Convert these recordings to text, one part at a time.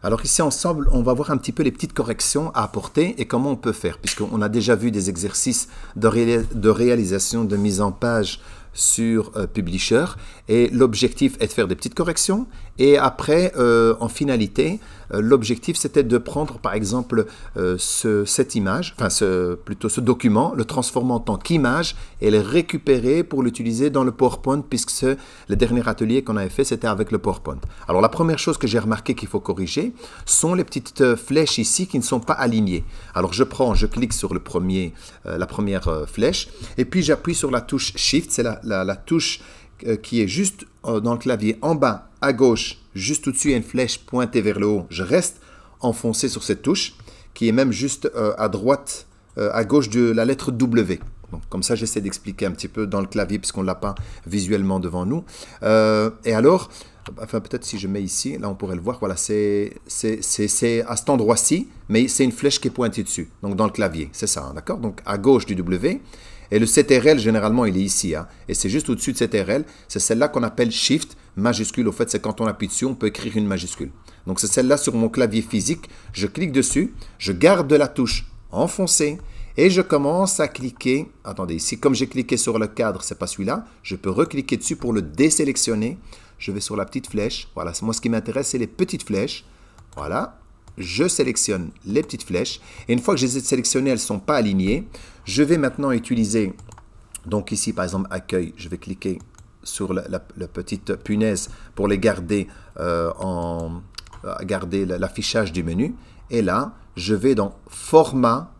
Alors ici ensemble, on va voir un petit peu les petites corrections à apporter et comment on peut faire, puisqu'on a déjà vu des exercices de réalisation de mise en page sur Publisher, et l'objectif est de faire des petites corrections, et après, en finalité, l'objectif c'était de prendre par exemple cette image, plutôt ce document, le transformer en tant qu'image et le récupérer pour l'utiliser dans le PowerPoint, puisque le dernier atelier qu'on avait fait c'était avec le PowerPoint. Alors la première chose que j'ai remarqué qu'il faut corriger sont les petites flèches ici qui ne sont pas alignées. Alors je clique sur la première flèche, et puis j'appuie sur la touche Shift, c'est la touche qui est juste dans le clavier en bas à gauche, juste au-dessus il y a une flèche pointée vers le haut. Je reste enfoncé sur cette touche qui est même juste à droite, à gauche de la lettre W. Donc, comme ça j'essaie d'expliquer un petit peu dans le clavier puisqu'on ne l'a pas visuellement devant nous. Et alors, enfin peut-être si je mets ici, là on pourrait le voir, voilà, c'est à cet endroit-ci, mais c'est une flèche qui est pointée dessus, donc dans le clavier, c'est ça, hein, d'accord? Donc à gauche du W. Et le CTRL, généralement, il est ici. Hein, et c'est juste au-dessus de CTRL. C'est celle-là qu'on appelle Shift majuscule. Au fait, c'est quand on appuie dessus, on peut écrire une majuscule. Donc, c'est celle-là sur mon clavier physique. Je clique dessus. Je garde la touche enfoncée. Et je commence à cliquer. Attendez, ici, comme j'ai cliqué sur le cadre, ce n'est pas celui-là. Je peux recliquer dessus pour le désélectionner. Je vais sur la petite flèche. Voilà, moi, ce qui m'intéresse, c'est les petites flèches. Voilà. Je sélectionne les petites flèches. Et une fois que je les ai sélectionnées, elles ne sont pas alignées. Je vais maintenant utiliser, donc ici par exemple accueil, je vais cliquer sur la petite punaise pour les garder, garder l'affichage du menu. Et là, je vais dans format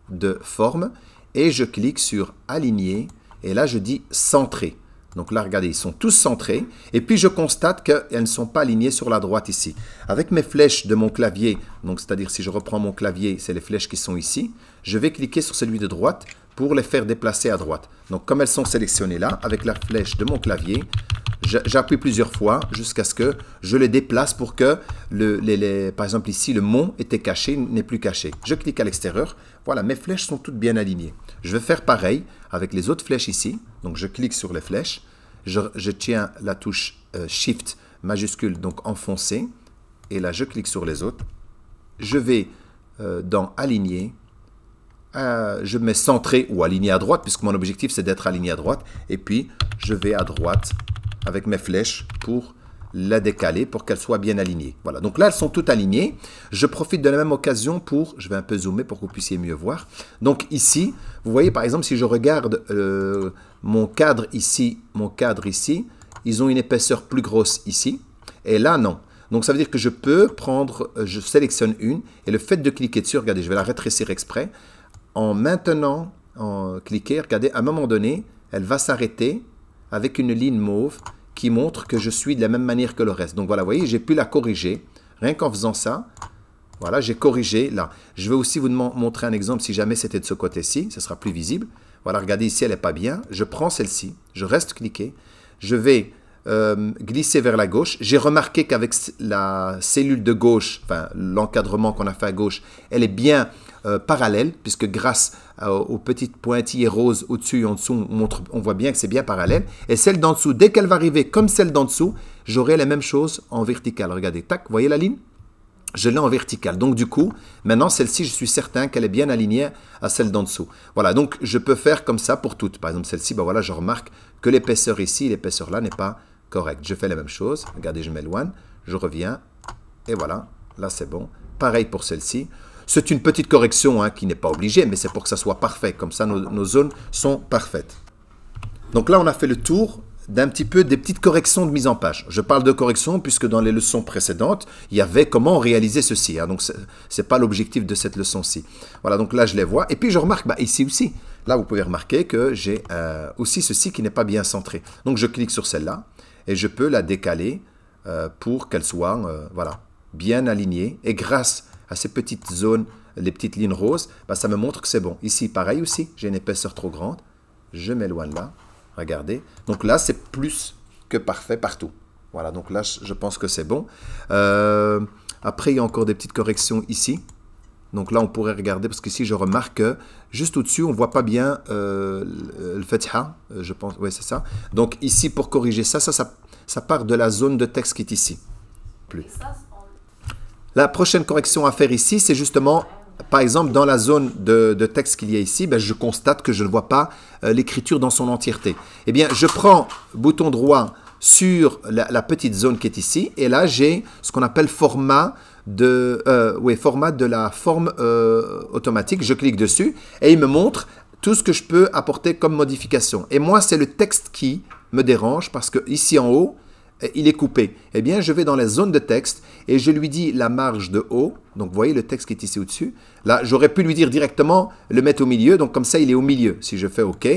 de forme et je clique sur aligner. Et là, je dis centrer. Donc là, regardez, ils sont tous centrés. Et puis, je constate qu'elles ne sont pas alignées sur la droite ici. Avec mes flèches de mon clavier, donc c'est-à-dire si je reprends mon clavier, c'est les flèches qui sont ici, je vais cliquer sur celui de droite pour les faire déplacer à droite. Donc, comme elles sont sélectionnées là, avec la flèche de mon clavier, j'appuie plusieurs fois jusqu'à ce que je les déplace pour que, par exemple ici, le mot était caché, n'est plus caché. Je clique à l'extérieur. Voilà, mes flèches sont toutes bien alignées. Je vais faire pareil avec les autres flèches ici. Donc, je clique sur les flèches. Je tiens la touche Shift majuscule, donc enfoncée. Et là, je clique sur les autres. Je vais dans Aligner. Je mets centré ou aligné à droite, puisque mon objectif, c'est d'être aligné à droite. Et puis, je vais à droite avec mes flèches pour la décaler, pour qu'elle soit bien alignée. Voilà, donc là, elles sont toutes alignées. Je profite de la même occasion pour, je vais un peu zoomer pour que vous puissiez mieux voir. Donc ici, vous voyez par exemple, si je regarde mon cadre ici, ils ont une épaisseur plus grosse ici, et là, non. Donc ça veut dire que je peux prendre, je sélectionne une, et le fait de cliquer dessus, regardez, je vais la rétrécir exprès, en maintenant, en cliquer, regardez, à un moment donné, elle va s'arrêter avec une ligne mauve qui montre que je suis de la même manière que le reste. Donc voilà, vous voyez, j'ai pu la corriger. Rien qu'en faisant ça, voilà, j'ai corrigé là. Je vais aussi vous montrer un exemple si jamais c'était de ce côté-ci, ce sera plus visible. Voilà, regardez ici, elle n'est pas bien. Je prends celle-ci, je reste cliqué. Je vais glisser vers la gauche. J'ai remarqué qu'avec la cellule de gauche, enfin l'encadrement qu'on a fait à gauche, elle est bien parallèle, puisque grâce aux petites pointillés roses au-dessus et en dessous, on voit bien que c'est bien parallèle. Et celle d'en dessous, dès qu'elle va arriver comme celle d'en dessous, j'aurai la même chose en vertical. Regardez, tac, vous voyez la ligne? Je l'ai en vertical. Donc du coup, maintenant celle-ci, je suis certain qu'elle est bien alignée à celle d'en dessous. Voilà, donc je peux faire comme ça pour toutes. Par exemple, celle-ci, ben voilà, je remarque que l'épaisseur ici, l'épaisseur là n'est pas correcte. Je fais la même chose. Regardez, je m'éloigne, je reviens. Et voilà, là c'est bon. Pareil pour celle-ci. C'est une petite correction hein, qui n'est pas obligée, mais c'est pour que ça soit parfait. Comme ça, nos zones sont parfaites. Donc là, on a fait le tour d'un petit peu des petites corrections de mise en page. Je parle de corrections puisque dans les leçons précédentes, il y avait comment réaliser ceci. Hein, donc, ce n'est pas l'objectif de cette leçon-ci. Voilà, donc là, je les vois. Et puis, je remarque, bah, ici aussi, là, vous pouvez remarquer que j'ai aussi ceci qui n'est pas bien centré. Donc, je clique sur celle-là et je peux la décaler pour qu'elle soit voilà, bien alignée. Et grâce à ces petites zones, les petites lignes roses, bah, ça me montre que c'est bon. Ici, pareil aussi, j'ai une épaisseur trop grande. Je m'éloigne là. Regardez. Donc là, c'est plus que parfait partout. Voilà, donc là, je pense que c'est bon. Après, il y a encore des petites corrections ici. Donc là, on pourrait regarder, parce qu'ici, je remarque que juste au-dessus, on ne voit pas bien le Fatiha, je pense. Oui, c'est ça. Donc ici, pour corriger ça, ça part de la zone de texte qui est ici. Plus. La prochaine correction à faire ici, c'est justement, par exemple, dans la zone de texte qu'il y a ici, ben, je constate que je ne vois pas l'écriture dans son entièreté. Eh bien, je prends bouton droit sur la petite zone qui est ici, et là, j'ai ce qu'on appelle format de la forme automatique. Je clique dessus, et il me montre tout ce que je peux apporter comme modification. Et moi, c'est le texte qui me dérange, parce que ici en haut, il est coupé. Eh bien, je vais dans la zone de texte et je lui dis la marge de haut. Donc, vous voyez le texte qui est ici au-dessus. Là, j'aurais pu lui dire directement le mettre au milieu. Donc, comme ça, il est au milieu. Si je fais OK,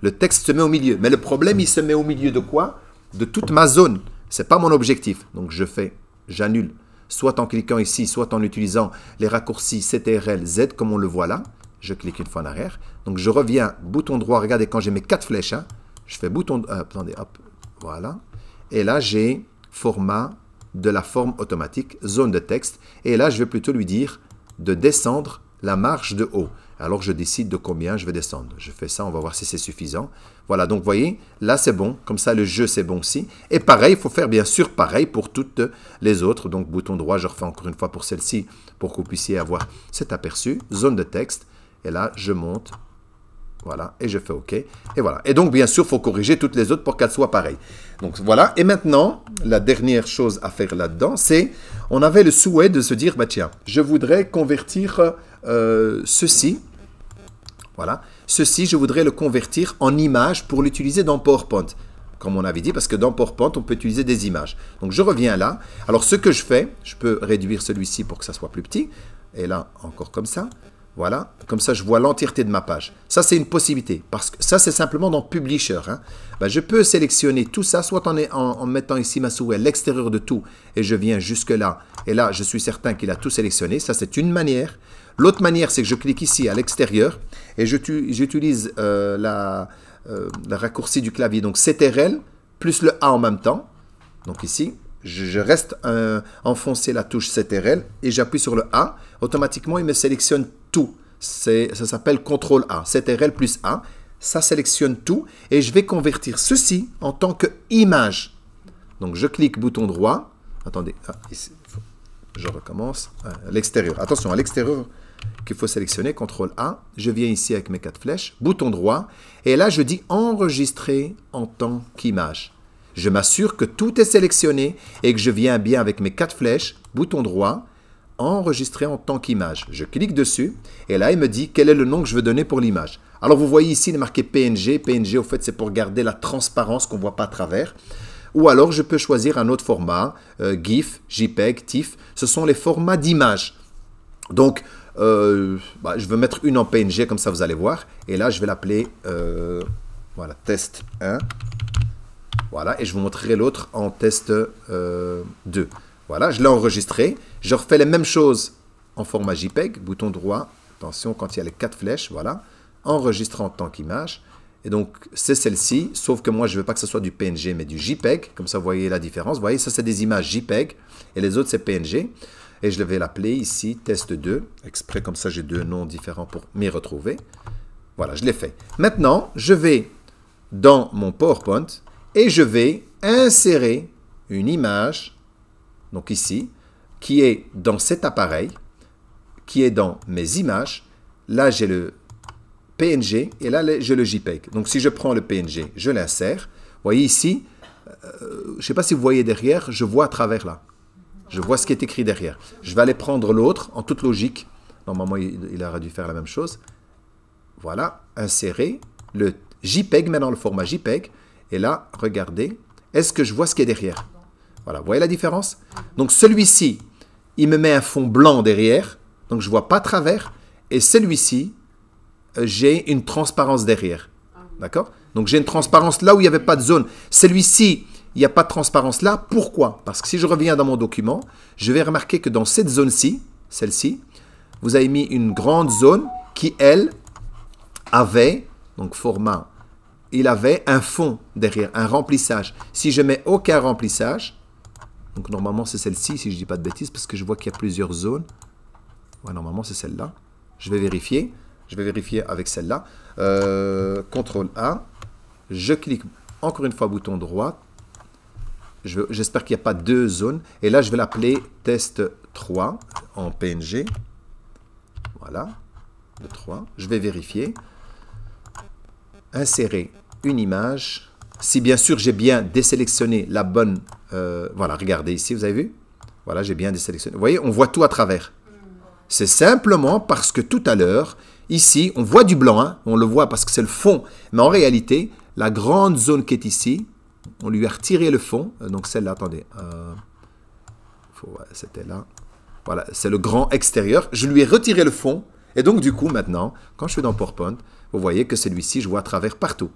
le texte se met au milieu. Mais le problème, il se met au milieu de quoi? De toute ma zone. Ce n'est pas mon objectif. Donc, j'annule. Soit en cliquant ici, soit en utilisant les raccourcis CTRL Z, comme on le voit là. Je clique une fois en arrière. Donc, je reviens, bouton droit. Regardez, quand j'ai mes 4 flèches, hein, je fais bouton... attendez, hop, voilà. Et là, j'ai format de la forme automatique, zone de texte. Et là, je vais plutôt lui dire de descendre la marge de haut. Alors, je décide de combien je vais descendre. Je fais ça, on va voir si c'est suffisant. Voilà, donc vous voyez, là, c'est bon. Comme ça, le jeu, c'est bon aussi. Et pareil, il faut faire bien sûr pareil pour toutes les autres. Donc, bouton droit, je refais encore une fois pour celle-ci pour que vous puissiez avoir cet aperçu. Zone de texte. Et là, je monte. Voilà, et je fais OK. Et voilà. Et donc, bien sûr, il faut corriger toutes les autres pour qu'elles soient pareilles. Donc, voilà. Et maintenant, la dernière chose à faire là-dedans, c'est, on avait le souhait de se dire, bah tiens, je voudrais convertir ceci. Voilà. Ceci, je voudrais le convertir en image pour l'utiliser dans PowerPoint. Comme on avait dit, parce que dans PowerPoint, on peut utiliser des images. Donc, je reviens là. Alors, ce que je fais, je peux réduire celui-ci pour que ça soit plus petit. Et là, encore comme ça. Voilà, comme ça je vois l'entièreté de ma page. Ça c'est une possibilité, parce que ça c'est simplement dans Publisher. Hein. Ben, je peux sélectionner tout ça, soit en mettant ici ma souris à l'extérieur de tout, et je viens jusque là, et là je suis certain qu'il a tout sélectionné. Ça c'est une manière. L'autre manière c'est que je clique ici à l'extérieur, et j'utilise la raccourci du clavier, donc CTRL, plus le A en même temps. Donc ici, je reste enfoncer la touche CTRL et j'appuie sur le A. Automatiquement, il me sélectionne tout. Ça s'appelle CTRL A. CTRL plus A. Ça sélectionne tout. Et je vais convertir ceci en tant qu'image. Donc, je clique bouton droit. Attendez, ici, je recommence. À l'extérieur. Attention, à l'extérieur qu'il faut sélectionner. CTRL A. Je viens ici avec mes 4 flèches. Bouton droit. Et là, je dis enregistrer en tant qu'image. Je m'assure que tout est sélectionné et que je viens bien avec mes 4 flèches, bouton droit, enregistrer en tant qu'image. Je clique dessus et là, il me dit quel est le nom que je veux donner pour l'image. Alors, vous voyez ici, il est marqué PNG. PNG, au fait, c'est pour garder la transparence qu'on ne voit pas à travers. Ou alors, je peux choisir un autre format, GIF, JPEG, TIFF. Ce sont les formats d'image. Donc, je veux mettre une en PNG, comme ça, vous allez voir. Et là, je vais l'appeler, voilà, test 1. Voilà, et je vous montrerai l'autre en test 2. Voilà, je l'ai enregistré. Je refais les mêmes choses en format JPEG, bouton droit. Attention, quand il y a les 4 flèches, voilà. Enregistrer en tant qu'image. Et donc, c'est celle-ci, sauf que moi, je ne veux pas que ce soit du PNG, mais du JPEG. Comme ça, vous voyez la différence. Vous voyez, ça, c'est des images JPEG. Et les autres, c'est PNG. Et je vais l'appeler ici test 2. Exprès, comme ça, j'ai 2 noms différents pour m'y retrouver. Voilà, je l'ai fait. Maintenant, je vais dans mon PowerPoint. Et je vais insérer une image, donc ici, qui est dans cet appareil, qui est dans mes images. Là, j'ai le PNG et là, j'ai le JPEG. Donc, si je prends le PNG, je l'insère. Vous voyez ici, je ne sais pas si vous voyez derrière, je vois à travers là. Je vois ce qui est écrit derrière. Je vais aller prendre l'autre, en toute logique. Normalement, il aurait dû faire la même chose. Voilà, insérer le JPEG, maintenant le format JPEG. Et là, regardez, est-ce que je vois ce qui est derrière? Voilà, vous voyez la différence? Donc, celui-ci, il me met un fond blanc derrière, donc je ne vois pas à travers. Et celui-ci, j'ai une transparence derrière. D'accord? Donc, j'ai une transparence là où il n'y avait pas de zone. Celui-ci, il n'y a pas de transparence là. Pourquoi? Parce que si je reviens dans mon document, je vais remarquer que dans cette zone-ci, celle-ci, vous avez mis une grande zone qui, elle, avait, donc format, il avait un fond derrière, un remplissage. Si je mets aucun remplissage, donc normalement c'est celle-ci, si je ne dis pas de bêtises, parce que je vois qu'il y a plusieurs zones. Ouais, normalement c'est celle-là. Je vais vérifier. Je vais vérifier avec celle-là. CTRL A. Je clique encore une fois bouton droit. J'espère qu'il n'y a pas 2 zones. Et là, je vais l'appeler test 3. en PNG. Voilà, le 3. Je vais vérifier. Insérer une image. Si bien sûr j'ai bien désélectionné la bonne... voilà, regardez ici, vous avez vu? Voilà, j'ai bien désélectionné. Vous voyez, on voit tout à travers. C'est simplement parce que tout à l'heure, ici, on voit du blanc, hein, on le voit parce que c'est le fond. Mais en réalité, la grande zone qui est ici, on lui a retiré le fond. Donc celle-là, attendez. C'était là. Voilà, c'est le grand extérieur. Je lui ai retiré le fond. Et donc, du coup, maintenant, quand je suis dans PowerPoint, vous voyez que celui-ci, je vois à travers partout.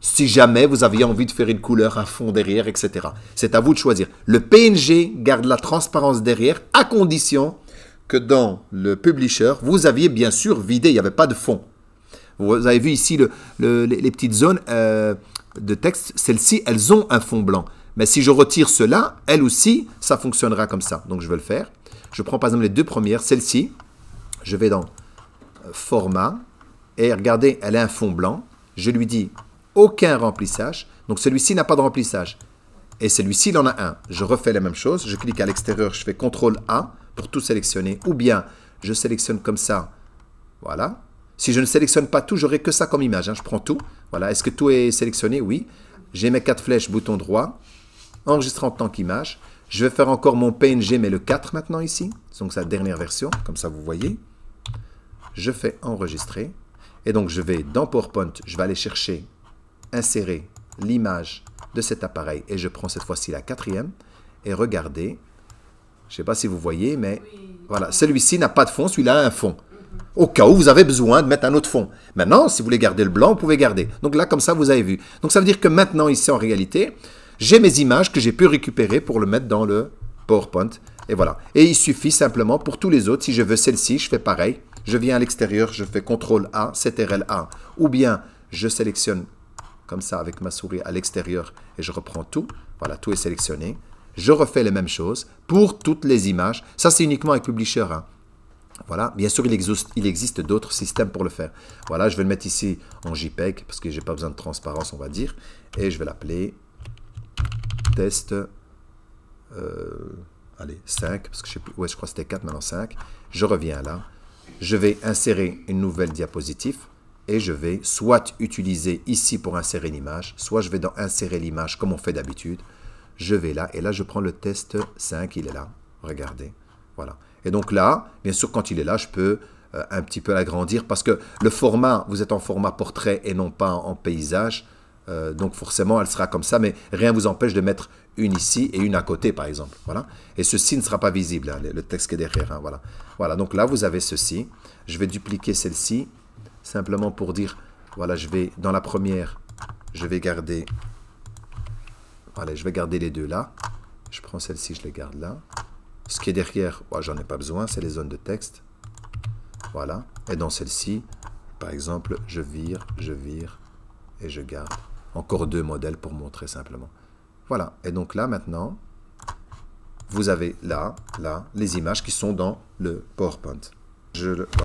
Si jamais vous aviez envie de faire une couleur, un fond derrière, etc. C'est à vous de choisir. Le PNG garde la transparence derrière, à condition que dans le Publisher, vous aviez bien sûr vidé, il n'y avait pas de fond. Vous avez vu ici les petites zones de texte, celles-ci, elles ont un fond blanc. Mais si je retire cela, elles aussi, ça fonctionnera comme ça. Donc je vais le faire. Je prends par exemple les deux premières, celle-ci, je vais dans Format, et regardez, elle a un fond blanc. Je lui dis aucun remplissage. Donc celui-ci n'a pas de remplissage. Et celui-ci, il en a un. Je refais la même chose. Je clique à l'extérieur, je fais CTRL-A pour tout sélectionner. Ou bien, je sélectionne comme ça. Voilà. Si je ne sélectionne pas tout, j'aurai que ça comme image. Hein. Je prends tout. Voilà. Est-ce que tout est sélectionné? Oui. J'ai mes 4 flèches, bouton droit. Enregistrer en tant qu'image. Je vais faire encore mon PNG, mais le 4 maintenant ici. Donc, c'est la dernière version. Comme ça, vous voyez. Je fais enregistrer. Et donc, je vais dans PowerPoint. Je vais aller chercher, insérer l'image de cet appareil. Et je prends cette fois-ci la 4e. Et regardez. Je ne sais pas si vous voyez, mais voilà. Celui-ci n'a pas de fond. Celui-là a un fond. Au cas où vous avez besoin de mettre un autre fond. Maintenant, si vous voulez garder le blanc, vous pouvez garder. Donc là, comme ça, vous avez vu. Donc ça veut dire que maintenant, ici, en réalité, j'ai mes images que j'ai pu récupérer pour le mettre dans le PowerPoint. Et voilà. Et il suffit simplement pour tous les autres. Si je veux celle-ci, je fais pareil. Je viens à l'extérieur, je fais CTRL-A, CTRL-A. Ou bien, je sélectionne comme ça avec ma souris à l'extérieur et je reprends tout. Voilà, tout est sélectionné. Je refais les mêmes choses pour toutes les images. Ça, c'est uniquement avec Publisher. Hein. Voilà, bien sûr, il existe d'autres systèmes pour le faire. Voilà, je vais le mettre ici en JPEG parce que je n'ai pas besoin de transparence, on va dire. Et je vais l'appeler test allez, 5, parce que je sais plus, ouais, je crois que c'était 4, maintenant 5. Je reviens là. Je vais insérer une nouvelle diapositive et je vais soit utiliser ici pour insérer l'image, soit je vais dans insérer l'image comme on fait d'habitude. Je vais là et là, je prends le test 5, il est là. Regardez, voilà. Et donc là, bien sûr, quand il est là, je peux un petit peu l'agrandir parce que le format, vous êtes en format portrait et non pas en paysage. Donc forcément, elle sera comme ça, mais rien ne vous empêche de mettre une ici et une à côté, par exemple. Voilà. Et ceci ne sera pas visible, hein, le texte qui est derrière. Hein, voilà. Voilà, donc là, vous avez ceci. Je vais dupliquer celle-ci, simplement pour dire, voilà, je vais, dans la première, je vais garder, voilà, je vais garder les deux là. Je prends celle-ci, je les garde là. Ce qui est derrière, oh, j'en ai pas besoin, c'est les zones de texte. Voilà. Et dans celle-ci, par exemple, je vire et je garde. Encore deux modèles pour montrer simplement. Voilà. Et donc là, maintenant, vous avez là, les images qui sont dans le PowerPoint.